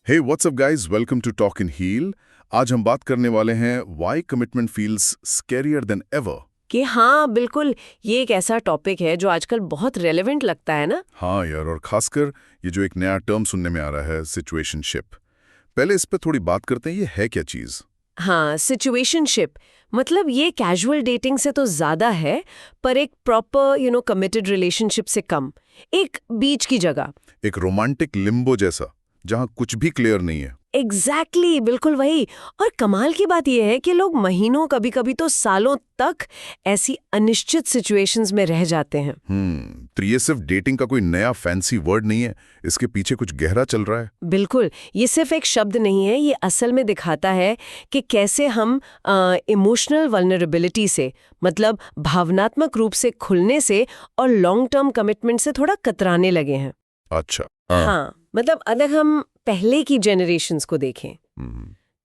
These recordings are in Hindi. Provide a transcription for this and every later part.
Hey, what's up guys? Welcome to Talk and Heal. आज हम बात करने वाले हैं Why commitment feels scarier than ever. कि हाँ बिल्कुल, ये एक ऐसा टॉपिक है जो आजकल बहुत रेलेवेंट लगता है ना। हाँ यार, और खासकर ये जो एक नया टर्म सुनने में आ रहा है, सिचुएशनशिप। पहले इस पे थोड़ी बात करते हैं, ये है क्या चीज? हाँ, सिचुएशनशिप मतलब ये कैजुअल डेटिंग से तो ज्यादा है, पर एक प्रॉपर कमिटेड रिलेशनशिप से कम, एक बीच की जगह। एक रोमांटिक लिम्बो जैसा, जहाँ कुछ भी क्लियर नहीं है। एग्जैक्टली, बिल्कुल वही। और कमाल की बात यह है कि लोग महीनों, कभी कभी तो सालों तक ऐसी अनिश्चित सिचुएशंस में रह जाते हैं। तो ये सिर्फ डेटिंग का कोई नया फैंसी वर्ड नहीं है, इसके पीछे कुछ गहरा चल रहा है। बिल्कुल, ये सिर्फ एक शब्द नहीं है, ये असल में दिखाता है कि कैसे हम इमोशनल वल्नरेबिलिटी से, मतलब भावनात्मक रूप से खुलने से और लॉन्ग टर्म कमिटमेंट से थोड़ा कतराने लगे हैं। अच्छा। हाँ, मतलब अगर हम पहले की जनरेशन्स को देखें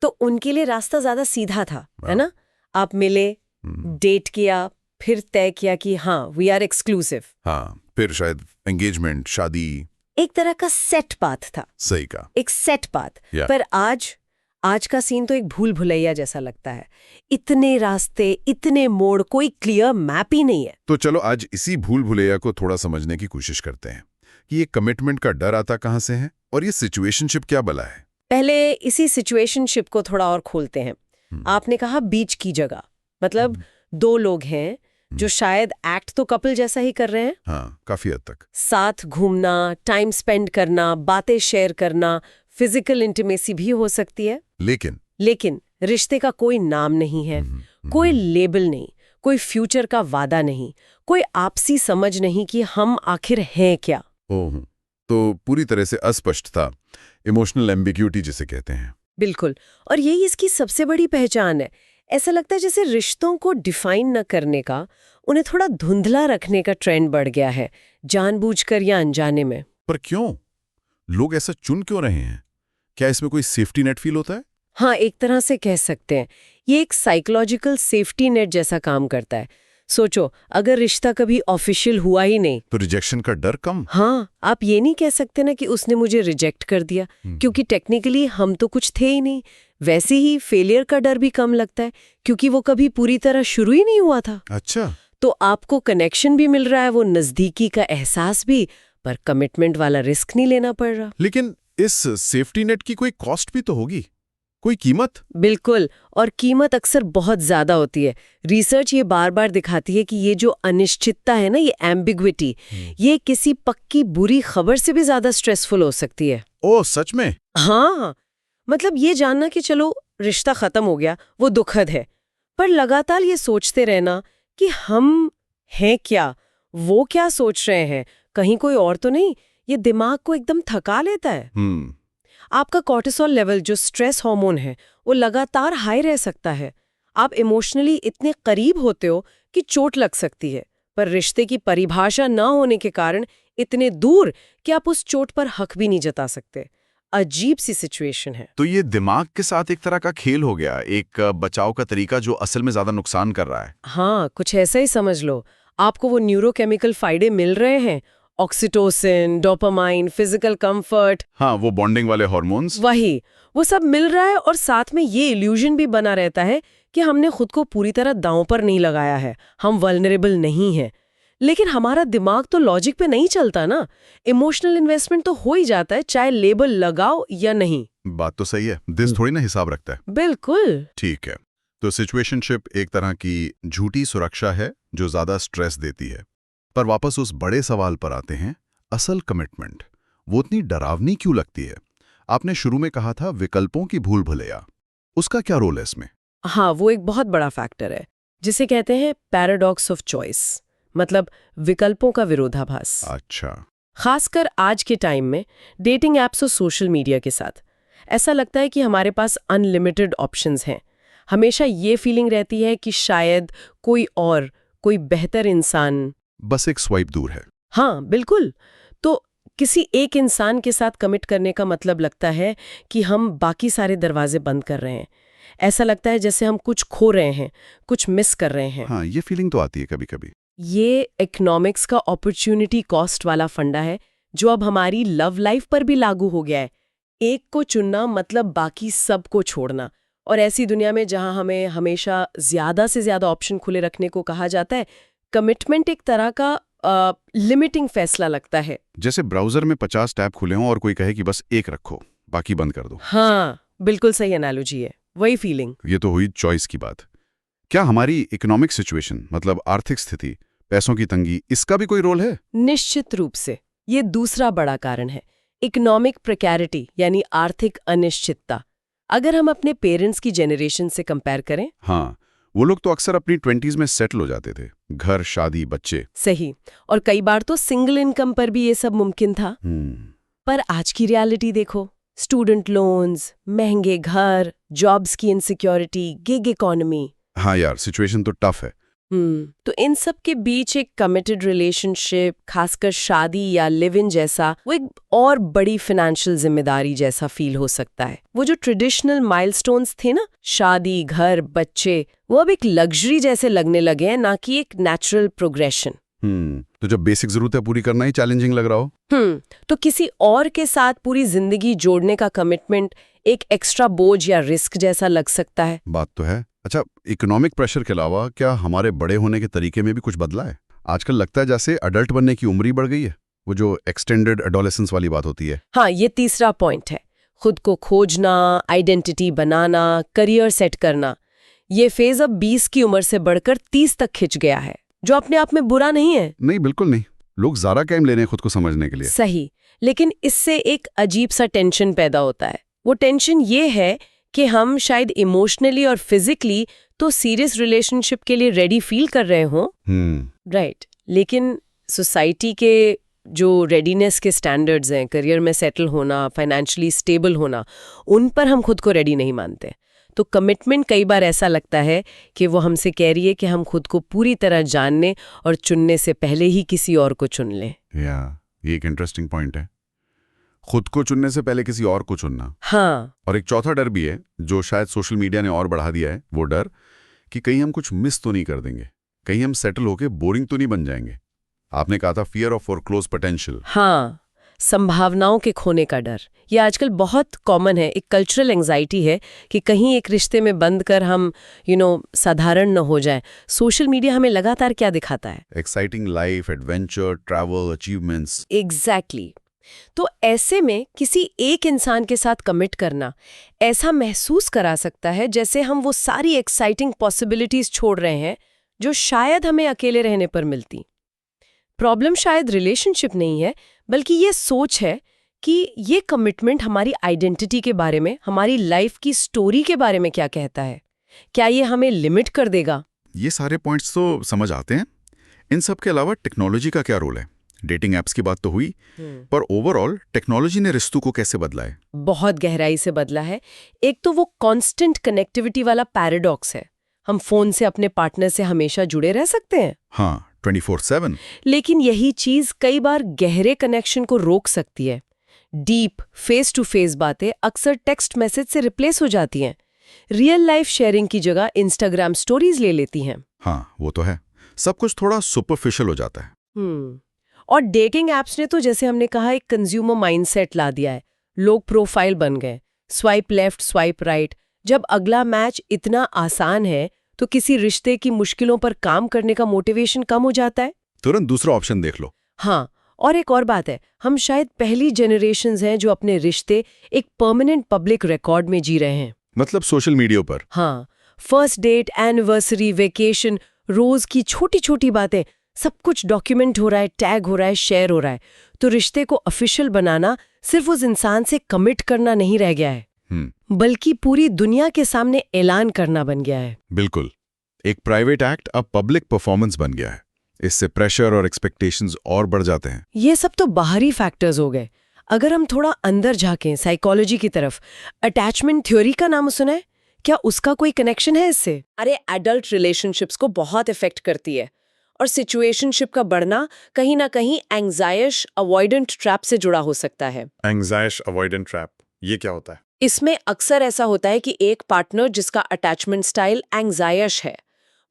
तो उनके लिए रास्ता ज्यादा सीधा था, है ना? आप मिले, डेट किया, फिर तय किया कि हाँ वी आर एक्सक्लूसिव। हाँ, फिर शायद एंगेजमेंट, शादी। एक तरह का सेट पाथ था। सही कहा। एक सेट पाथ। पर आज का सीन तो एक भूल भुलैया जैसा लगता है। इतने रास्ते, इतने मोड़, कोई क्लियर मैप ही नहीं है। तो चलो आज इसी भूल भुलैया को थोड़ा समझने की कोशिश करते हैं कि ये कमिटमेंट का डर आता कहाँ से है और ये सिचुएशनशिप क्या बला है। पहले इसी सिचुएशनशिप को थोड़ा और खोलते हैं। आपने कहा बीच की जगह, मतलब दो लोग हैं जो शायद एक्ट तो कपल जैसा ही कर रहे हैं। हाँ, काफी हद तक। साथ घूमना, टाइम स्पेंड करना, बातें शेयर करना, फिजिकल इंटीमेसी भी हो सकती है। लेकिन रिश्ते का कोई नाम नहीं है, कोई लेबल नहीं, कोई फ्यूचर का वादा नहीं, कोई आपसी समझ नहीं कि हम आखिर हैं क्या। तो पूरी तरह से अस्पष्ट था, इमोशनल एम्बिग्यूटी जिसे कहते हैं। बिल्कुल, और यही इसकी सबसे बड़ी पहचान है। ऐसा लगता है जैसे रिश्तों को डिफाइन न करने का, उन्हें थोड़ा धुंधला रखने का ट्रेंड बढ़ गया है, जानबूझकर या अनजाने में। पर क्यों? लोग ऐसा चुन क्यों रहे हैं? क्या इसमें कोई सेफ्टी नेट फील होता है? हाँ, एक तरह से कह सकते हैं। ये एक साइकोलॉजिकल सेफ्टी नेट जैसा काम करता है। सोचो, अगर रिश्ता कभी ऑफिशियल हुआ ही नहीं तो रिजेक्शन का डर कम। हाँ, आप ये नहीं कह सकते ना कि उसने मुझे रिजेक्ट कर दिया, क्योंकि टेक्निकली हम तो कुछ थे ही नहीं। वैसे ही फेलियर का डर भी कम लगता है, क्योंकि वो कभी पूरी तरह शुरू ही नहीं हुआ था। अच्छा। तो आपको कनेक्शन भी मिल रहा है, वो नजदीकी का एहसास भी, पर कमिटमेंट वाला रिस्क नहीं लेना पड़ रहा। लेकिन इस सेफ्टी नेट की कोई कॉस्ट भी तो होगी, कोई कीमत? बिल्कुल, और कीमत अक्सर बहुत ज्यादा होती है। रिसर्च ये बार बार दिखाती है कि ये जो अनिश्चितता है ना, ये एम्बिग्विटी, ये किसी पक्की बुरी खबर से भी ज्यादा स्ट्रेसफुल हो सकती है। ओह, सच में? हाँ, मतलब ये जानना कि चलो रिश्ता खत्म हो गया, वो दुखद है, पर लगातार ये सोचते रहना कि हम हैं क्या, वो क्या सोच रहे हैं, कहीं कोई और तो नहीं, ये दिमाग को एकदम थका लेता है। आपका कॉर्टिसोल लेवल, जो स्ट्रेस हार्मोन है, वो लगातार हाई रह सकता है। आप इमोशनली इतने करीब होते हो कि चोट लग सकती है, पर रिश्ते की परिभाषा न होने के कारण इतने दूर कि आप उस चोट पर हक भी नहीं जता सकते। अजीब सी सिचुएशन है। तो ये दिमाग के साथ एक तरह का खेल हो गया, एक बचाव का तरीका जो असल में ज्यादा नुकसान कर रहा है। हाँ, कुछ ऐसा ही समझ लो। आपको वो न्यूरोकेमिकल फायदे मिल रहे हैं, ऑक्सीटोसिन, डोपामाइन, फिजिकल कंफर्ट। हाँ, वो बॉन्डिंग वाले हार्मोन्स। वही, वो सब मिल रहा है, और साथ में ये इल्यूजन भी बना रहता है कि हमने खुद को पूरी तरह दांव पर नहीं लगाया है, हम वल्नरेबल नहीं हैं। लेकिन हमारा दिमाग तो लॉजिक पे नहीं चलता ना। इमोशनल इन्वेस्टमेंट तो हो ही जाता है, चाहे लेबल लगाओ या नहीं। बात तो सही है, दिस थोड़ी ना हिसाब रखता है। बिल्कुल ठीक है, तो सिचुएशनशिप एक तरह की झूठी सुरक्षा है जो ज्यादा स्ट्रेस देती है। पर वापस उस बड़े सवाल पर आते हैं, असल कमिटमेंट वो इतनी डरावनी क्यों लगती है? आपने शुरू में कहा था विकल्पों की भूल भुलैया, उसका क्या रोल है इसमें? हाँ, वो एक बहुत बड़ा फैक्टर है, जिसे कहते हैं पैराडॉक्स ऑफ चॉइस, मतलब विकल्पों का विरोधाभास। अच्छा। खासकर आज के टाइम में डेटिंग एप्स और सोशल मीडिया के साथ ऐसा लगता है कि हमारे पास अनलिमिटेड ऑप्शंस हैं। हमेशा ये फीलिंग रहती है कि शायद कोई बेहतर इंसान बस एक स्वाइप दूर है। हाँ, बिल्कुल। तो किसी एक इंसान के साथ कमिट करने का मतलब लगता है कि हम बाकी सारे दरवाजे बंद कर रहे हैं। ऐसा लगता है जैसे हम कुछ खो रहे हैं, कुछ मिस कर रहे हैं। हाँ, ये फीलिंग तो आती है कभी कभी। ये इकोनॉमिक्स का अपॉर्चुनिटी कॉस्ट वाला फंडा है, जो अब हमारी लव लाइफ पर भी लागू हो गया है। एक को चुनना मतलब बाकी सबको छोड़ना। और ऐसी दुनिया में जहां हमें हमेशा ज्यादा से ज्यादा ऑप्शन खुले रखने को कहा जाता है, कमिटमेंट एक तरह का लिमिटिंग फैसला लगता है। जैसे ब्राउजर में 50 टैब खुले हों और कोई कहे कि बस एक रखो, बाकी बंद कर दो। हाँ, बिल्कुल सही एनालॉजी है, वही फीलिंग। ये तो हुई चॉइस की बात। क्या हमारी इकोनॉमिक सिचुएशन, मतलब आर्थिक स्थिति, पैसों की तंगी, इसका भी कोई रोल है? निश्चित रूप से ये दूसरा बड़ा कारण है, इकोनॉमिक प्रिकैरिटी यानी आर्थिक अनिश्चितता। अगर हम अपने पेरेंट्स की जेनरेशन से कंपेयर करें। हाँ, वो लोग तो अक्सर अपनी 20s में सेटल हो जाते थे, घर, शादी, बच्चे। सही, और कई बार तो सिंगल इनकम पर भी ये सब मुमकिन था। पर आज की रियलिटी देखो, स्टूडेंट लोन्स, महंगे घर, जॉब्स की इनसिक्योरिटी, गिग इकोनॉमी। हाँ यार, सिचुएशन तो टफ है। तो इन सब के बीच एक कमिटेड रिलेशनशिप, खासकर शादी या लिव इन जैसा, वो एक और बड़ी फाइनेंशियल जिम्मेदारी जैसा फील हो सकता है। वो जो ट्रेडिशनल माइलस्टोन्स थे ना, शादी, घर, बच्चे, वो अब एक लग्जरी जैसे लगने लगे हैं, ना कि एक नेचुरल प्रोग्रेशन। तो जब बेसिक जरूरतें पूरी करना ही चैलेंजिंग लग रहा हो, तो किसी और के साथ पूरी जिंदगी जोड़ने का कमिटमेंट एक एक्स्ट्रा बोझ या रिस्क जैसा लग सकता है। बात तो है। अच्छा, इकोनॉमिक प्रेशर के अलावा क्या हमारे बड़े होने के तरीके में भी कुछ बदला है? आजकल लगता है जैसे अडल्ट बनने की उम्र ही बढ़ गई है, वो जो एक्सटेंडेड एडोलेसेंस वाली बात होती है। हाँ, ये तीसरा पॉइंट है, खुद को खोजना, आइडेंटिटी बनाना, करियर सेट करना। ये फेज अब 20 की उम्र से बढ़कर 30 तक खिंच गया है, जो अपने आप में बुरा नहीं है। नहीं, बिल्कुल नहीं। लोग ज़्यादा टाइम ले रहे हैं खुद को समझने के लिए। सही, लेकिन इससे एक अजीब सा टेंशन पैदा होता है। वो टेंशन ये है कि हम शायद इमोशनली और फिजिकली तो सीरियस रिलेशनशिप के लिए रेडी फील कर रहे हों, राइट, लेकिन सोसाइटी के जो रेडीनेस के स्टैंडर्ड्स हैं, करियर में सेटल होना, फाइनेंशियली स्टेबल होना, उन पर हम खुद को रेडी नहीं मानते। तो कमिटमेंट कई बार ऐसा लगता है कि वो हमसे कह रही है कि हम खुद को पूरी तरह जानने और चुनने से पहले ही किसी और को चुन लें। ये एक इंटरेस्टिंग पॉइंट है, खुद को चुनने से पहले किसी और को चुनना। हाँ, और एक चौथा डर भी है, जो शायद सोशल मीडिया ने और बढ़ा दिया है, वो डर कि कहीं हम कुछ मिस तो नहीं कर देंगे, कहीं हम सेटल होके बोरिंग तो नहीं बन जाएंगे। आपने कहा था फियर ऑफ फोरक्लोज पोटेंशियल। हाँ, संभावनाओं के खोने का डर, ये आजकल बहुत कॉमन है। एक कल्चरल एंजाइटी है कि कहीं एक रिश्ते में बंद कर हम साधारण न हो जाए। सोशल मीडिया हमें लगातार क्या दिखाता है? Exciting life, adventure, travel, achievements. Exactly. तो ऐसे में किसी एक इंसान के साथ कमिट करना ऐसा महसूस करा सकता है जैसे हम वो सारी एक्साइटिंग पॉसिबिलिटीज छोड़ रहे हैं जो शायद हमें अकेले रहने पर मिलती। प्रॉब्लम शायद रिलेशनशिप नहीं है, बल्कि ये सोच है कि ये कमिटमेंट हमारी आइडेंटिटी के बारे में, हमारी लाइफ की स्टोरी के बारे में क्या कहता है। क्या ये हमें लिमिट कर देगा? ये सारे पॉइंट्स तो समझ आते हैं। इन सब के अलावा टेक्नोलॉजी का क्या रोल है? डेटिंग एप्स की बात तो हुई, पर ओवरऑल टेक्नोलॉजी ने रिश्तों को कैसे बदला है? बहुत गहराई से बदला है। एक तो वो कांस्टेंट कनेक्टिविटी वाला पैराडॉक्स है, हम फोन से अपने पार्टनर से हमेशा जुड़े रह सकते हैं। हाँ, 24/7। लेकिन यही चीज कई बार गहरे कनेक्शन को रोक सकती है। डीप फेस टू फेस बातें अक्सर टेक्स्ट मैसेज से रिप्लेस हो जाती हैं। रियल लाइफ शेयरिंग की जगह इंस्टाग्राम स्टोरीज ले लेती हैं। हाँ, वो तो है। सब कुछ थोड़ा सुपरफिशियल हो जाता है। और डेटिंग एप्स ने तो, जैसे हमने कहा, एक कंज्यूमर माइंडसेट ला दिया है। लोग प्रोफाइल बन गए, स्वाइप लेफ्ट, स्वाइप राइट। जब अगला मैच इतना आसान है तो किसी रिश्ते की मुश्किलों पर काम करने का मोटिवेशन कम हो जाता है। तुरंत दूसरा ऑप्शन देख लो। हाँ, और एक और बात है, हम शायद पहली जनरेशन्स हैं जो अपने रिश्ते एक परमानेंट पब्लिक रिकॉर्ड में जी रहे हैं। मतलब सोशल मीडिया पर। हाँ, फर्स्ट डेट, एनिवर्सरी, वेकेशन, रोज की छोटी छोटी बातें, सब कुछ डॉक्यूमेंट हो रहा है, टैग हो रहा है, शेयर हो रहा है। तो रिश्ते को ऑफिशियल बनाना सिर्फ उस इंसान से कमिट करना नहीं रह गया है, बल्कि पूरी दुनिया के सामने ऐलान करना बन गया है। बिल्कुल, एक प्राइवेट एक्ट अब पब्लिक परफॉर्मेंस बन गया है। इससे प्रेशर और एक्सपेक्टेशंस और बढ़ जाते हैं। ये सब तो बाहरी फैक्टर्स हो गए। अगर हम थोड़ा अंदर झांकें साइकोलॉजी की तरफ, अटैचमेंट थ्योरी का नाम सुना है? क्या उसका कोई कनेक्शन है इससे? अरे, एडल्ट रिलेशनशिप्स को बहुत इफेक्ट करती है, और सिचुएशनशिप का बढ़ना कहीं ना कहीं एंग्जायश अवॉइडेंट ट्रैप से जुड़ा हो सकता है। एंग्जायश अवॉइडेंट ट्रैप, ये क्या होता है? इसमें अक्सर ऐसा होता है कि एक पार्टनर जिसका अटैचमेंट स्टाइल एंग्जायश है,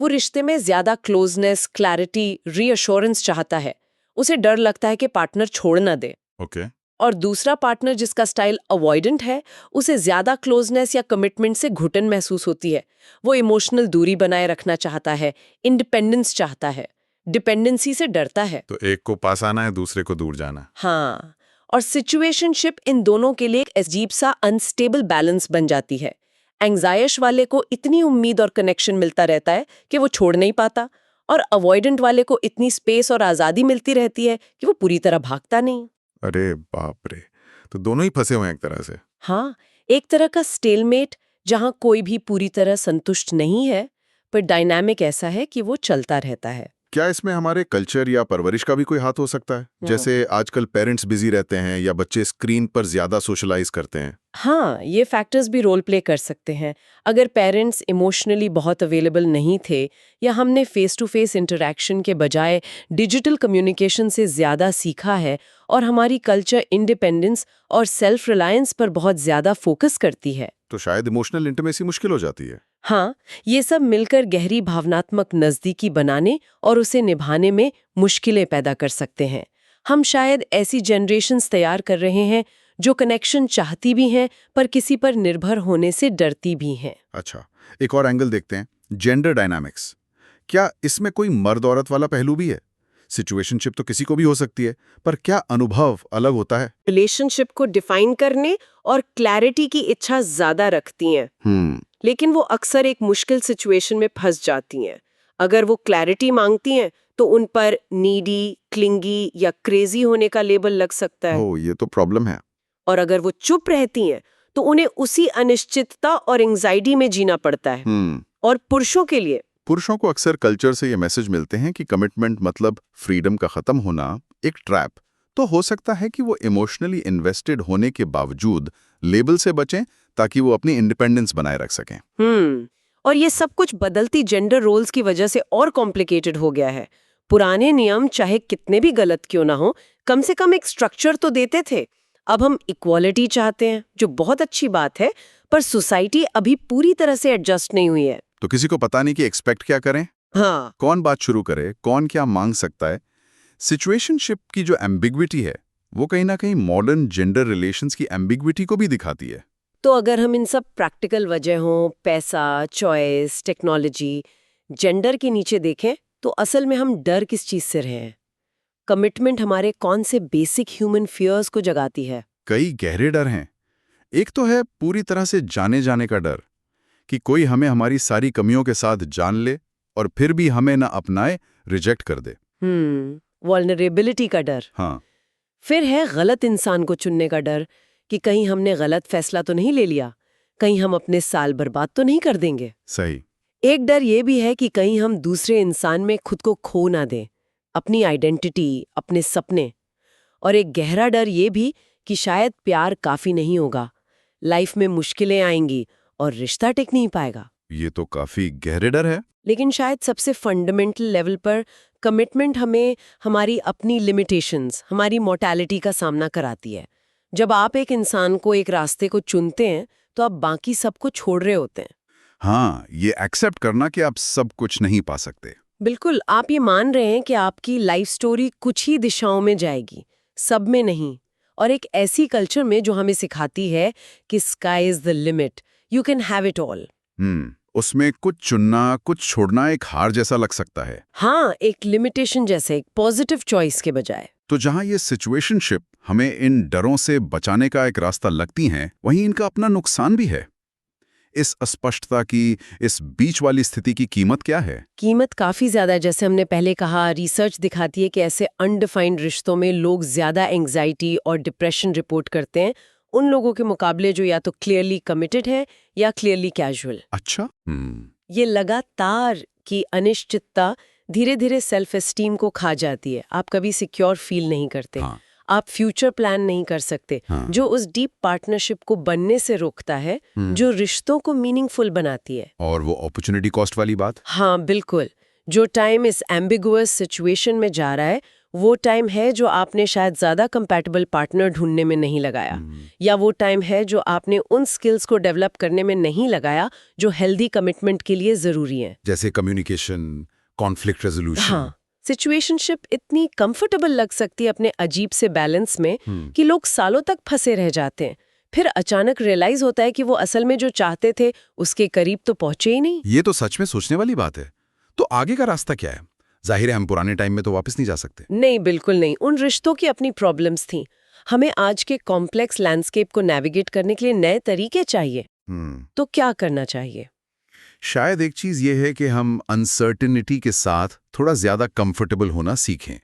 वो रिश्ते में ज्यादा क्लोजनेस, क्लैरिटी, रीअश्योरेंस चाहता है। उसे डर लगता है कि पार्टनर छोड़ ना दे। ओके। और दूसरा पार्टनर जिसका स्टाइल अवॉइडेंट है, उसे ज्यादा क्लोजनेस या कमिटमेंट से घुटन महसूस होती है। वो इमोशनल दूरी बनाए रखना चाहता है, इंडिपेंडेंस चाहता है, डिपेंडेंसी से डरता है। तो एक को पास आना है, दूसरे को दूर जाना। हाँ, और सिचुएशनशिप इन दोनों के लिए एक अजीब सा अनस्टेबल बैलेंस बन जाती है। एंग्जायश वाले को इतनी उम्मीद और कनेक्शन मिलता रहता है कि वो छोड़ नहीं पाता, और अवॉइडेंट वाले को इतनी स्पेस और आज़ादी मिलती रहती है कि वो पूरी तरह भागता नहीं। अरे बाप रे, तो दोनों ही फंसे हुए हैं एक तरह से। हाँ, एक तरह का स्टेलमेट जहाँ कोई भी पूरी तरह संतुष्ट नहीं है, पर डायनामिक ऐसा है कि वो चलता रहता है। क्या इसमें हमारे कल्चर या परवरिश का भी कोई हाथ हो सकता है? जैसे आजकल पेरेंट्स बिजी रहते हैं या बच्चे स्क्रीन पर ज्यादा सोशलाइज करते हैं। हाँ, ये फैक्टर्स भी रोल प्ले कर सकते हैं। अगर पेरेंट्स इमोशनली बहुत अवेलेबल नहीं थे, या हमने फेस टू फेस इंटरैक्शन के बजाय डिजिटल कम्युनिकेशन से ज़्यादा सीखा है, और हमारी कल्चर इंडिपेंडेंस और सेल्फ रिलायंस पर बहुत ज़्यादा फोकस करती है, तो शायद इमोशनल इंटीमेसी मुश्किल हो जाती है। हाँ, ये सब मिलकर गहरी भावनात्मक नज़दीकी बनाने और उसे निभाने में मुश्किलें पैदा कर सकते हैं। हम शायद ऐसी जनरेशन्स तैयार कर रहे हैं जो कनेक्शन चाहती भी हैं, पर किसी पर निर्भर होने से डरती भी हैं। अच्छा, एक और एंगल देखते हैं, जेंडर डायनामिक्स। क्या इसमें कोई मर्द औरत वाला पहलू भी है? सिचुएशनशिप तो किसी को भी हो सकती है, पर क्या अनुभव अलग होता है? रिलेशनशिप को डिफाइन करने और क्लैरिटी की इच्छा ज्यादा रखती हैं, लेकिन वो अक्सर एक मुश्किल सिचुएशन में फंस जाती हैं। अगर वो क्लैरिटी मांगती हैं तो उन पर नीडी, क्लिंगी या क्रेजी होने का लेबल लग सकता है। ओह, ये तो प्रॉब्लम है। और अगर वो चुप रहती हैं तो उन्हें उसी अनिश्चितता और एंग्जाइटी में जीना पड़ता है। और पुरुषों के लिए, पुरुषों को अक्सर कल्चर से ये मैसेज मिलते हैं कि कमिटमेंट मतलब फ्रीडम का खत्म होना, एक ट्रैप। तो हो सकता है कि वो इमोशनली इन्वेस्टेड होने के बावजूद लेबल से बचें ताकि वो अपनी इंडिपेंडेंस बनाए रख सकें। और ये सब कुछ बदलती जेंडर रोल्स की वजह से और कॉम्प्लिकेटेड हो गया है। पुराने नियम चाहे कितने भी गलत क्यों ना हो, कम से कम एक स्ट्रक्चर तो देते थे। अब हम इक्वालिटी चाहते हैं, जो बहुत अच्छी बात है, पर सोसाइटी अभी पूरी तरह से एडजस्ट नहीं हुई है। तो किसी को पता नहीं कि एक्सपेक्ट क्या करें। हाँ, कौन बात शुरू करे, कौन क्या मांग सकता है। सिचुएशनशिप की जो एम्बिग्विटी है, वो कहीं ना कहीं मॉडर्न जेंडर रिलेशंस की एम्बिग्विटी को भी दिखाती है। तो अगर हम इन सब प्रैक्टिकल वजहों, पैसा, चॉइस, टेक्नोलॉजी, जेंडर के नीचे देखें, तो असल में हम डर किस चीज से रहे हैं? कमिटमेंट हमारे कौन से बेसिक ह्यूमन फियर्स को जगाती है? कई गहरे डर हैं। एक तो है पूरी तरह से जाने जाने का डर, कि कोई हमें हमारी सारी कमियों के साथ जान ले और फिर भी हमें न अपनाए, रिजेक्ट कर दे। वल्नरेबिलिटी का डर। हाँ। फिर है गलत इंसान को चुनने का डर, कि कहीं हमने गलत फैसला तो नहीं ले लिया, कहीं हम अपने साल बर्बाद तो नहीं कर देंगे। सही। एक डर ये भी है कि कहीं हम दूसरे इंसान में खुद को खो ना दें, अपनी आइडेंटिटी, अपने सपने। और एक गहरा डर ये भी कि शायद प्यार काफी नहीं होगा, लाइफ में मुश्किलें आएंगी और रिश्ता टिक नहीं पाएगा। ये तो काफी गहरे डर है। लेकिन शायद सबसे फंडामेंटल लेवल पर कमिटमेंट हमें हमारी अपनी लिमिटेशंस, हमारी मोर्टैलिटी का सामना कराती है। जब आप एक इंसान को, एक रास्ते को चुनते हैं, तो आप बाकी सबको छोड़ रहे होते हैं। हाँ, ये एक्सेप्ट करना कि आप सब कुछ नहीं पा सकते। बिल्कुल, आप ये मान रहे हैं कि आपकी लाइफ स्टोरी कुछ ही दिशाओं में जाएगी, सब में नहीं। और एक ऐसी कल्चर में जो हमें सिखाती है कि sky is the limit, you can have it all. उसमें कुछ चुनना, कुछ छोड़ना एक हार जैसा लग सकता है। हाँ, एक लिमिटेशन जैसे, एक पॉजिटिव चॉइस के बजाय। तो जहां ये सिचुएशनशिप हमें इन डरों से बचाने का एक रास्ता लगती हैं, वहीं इनका अपना नुकसान भी है। इस अस्पष्टता की, इस बीच वाली स्थिति की कीमत क्या है? कीमत काफी ज्यादा है। जैसे हमने पहले कहा, रिसर्च दिखाती है कि ऐसे अनडिफाइंड रिश्तों में लोग ज्यादा एंग्जाइटी और डिप्रेशन रिपोर्ट करते हैं उन लोगों के मुकाबले जो या तो क्लियरली कमिटेड है या क्लियरली कैजुअल। अच्छा। ये लगातार की अनिश्चितता धीरे धीरे सेल्फ एस्टीम को खा जाती है। आप कभी सिक्योर फील नहीं करते। हाँ। आप फ्यूचर प्लान नहीं कर सकते। हाँ। जो उस डीप पार्टनरशिप को बनने से रोकता है, जो रिश्तों को मीनिंगफुल बनाती है। और वो अपॉर्चुनिटी कॉस्ट वाली बात? हाँ, बिल्कुल। जो टाइम इस एम्बिगुअस सिचुएशन में जा रहा है, वो टाइम है जो आपने शायद ज्यादा कंपैटिबल पार्टनर ढूंढने में नहीं लगाया, या वो टाइम है जो आपने उन स्किल्स को डेवलप करने में नहीं लगाया जो हेल्दी कमिटमेंट के लिए जरूरी है। जैसे कम्युनिकेशन, कॉन्फ्लिक्ट रेजोल्यूशन। हाँ, सिचुएशनशिप इतनी कंफर्टेबल लग सकती है अपने अजीब से बैलेंस में कि लोग सालों तक फंसे रह जाते हैं। फिर अचानक रियलाइज होता है कि वो असल में जो चाहते थे उसके करीब तो पहुंचे ही नहीं। ये तो सच में सोचने वाली बात है। तो आगे का रास्ता क्या है? जाहिर है हम पुराने टाइम में तो वापस नहीं जा सकते। नहीं, बिल्कुल नहीं। उन रिश्तों की अपनी प्रॉब्लम्स थी। हमें आज के कॉम्प्लेक्स लैंडस्केप को नेविगेट करने के लिए नए तरीके चाहिए। तो क्या करना चाहिए? शायद एक चीज ये है कि हम अनसर्टेनिटी के साथ थोड़ा ज्यादा कंफर्टेबल होना सीखें।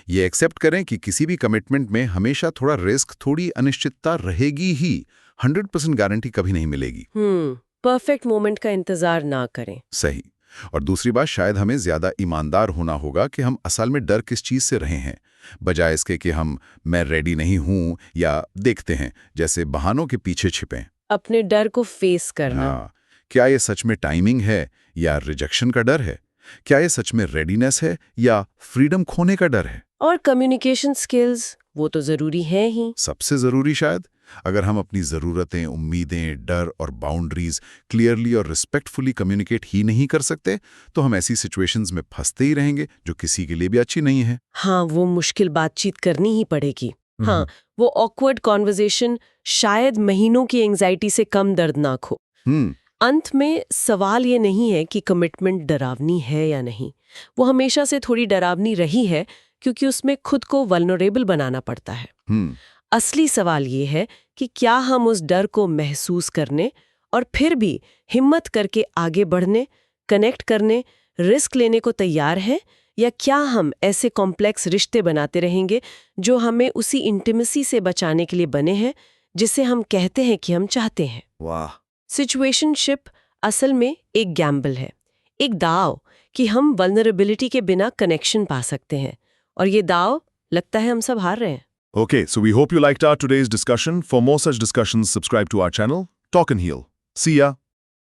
ये एक्सेप्ट करें कि किसी भी कमिटमेंट में हमेशा थोड़ा रिस्क, थोड़ी अनिश्चितता रहेगी ही। 100% गारंटी कभी नहीं मिलेगी। परफेक्ट मोमेंट का इंतजार ना करें। सही। और दूसरी बात, शायद हमें ज्यादा ईमानदार होना होगा कि हम असल में डर किस चीज से रहे हैं, बजाय इसके कि मैं रेडी नहीं हूं या देखते हैं जैसे बहानों के पीछे छिपें। अपने डर को फेस करना। हाँ, क्या ये सच में टाइमिंग है या रिजेक्शन का डर है? क्या ये सच में रेडीनेस है या फ्रीडम खोने का डर है? और कम्युनिकेशन स्किल्स, वो तो जरूरी है ही। सबसे जरूरी शायद। अगर हम अपनी जरूरतें, उम्मीदें, डर और बाउंड्रीज क्लियरली और रिस्पेक्टफुली कम्युनिकेट ही नहीं कर सकते, तो हम ऐसी सिचुएशंस में फंसते ही रहेंगे जो किसी के लिए भी अच्छी नहीं है। हाँ, वो मुश्किल बातचीत करनी ही पड़ेगी। हाँ, वो ऑकवर्ड कॉन्वर्सेशन शायद महीनों की एंजाइटी से कम दर्दनाक हो। अंत में सवाल ये नहीं है कि कमिटमेंट डरावनी है या नहीं। वो हमेशा से थोड़ी डरावनी रही है क्योंकि उसमें खुद को वल्नरेबल बनाना पड़ता है। असली सवाल ये है कि क्या हम उस डर को महसूस करने और फिर भी हिम्मत करके आगे बढ़ने, कनेक्ट करने, रिस्क लेने को तैयार हैं, या क्या हम ऐसे कॉम्प्लेक्स रिश्ते बनाते रहेंगे जो हमें उसी इंटीमेसी से बचाने के लिए बने हैं जिसे हम कहते हैं कि हम चाहते हैं। वाह। सिचुएशनशिप असल में एक गैम्बल है, एक दाव कि हम वल्नरेबिलिटी के बिना कनेक्शन पा सकते हैं, और ये दाव लगता है हम सब हार रहे हैं। Okay, so we hope you liked our today's discussion. For more such discussions, subscribe to our channel, Talk and Heal. See ya!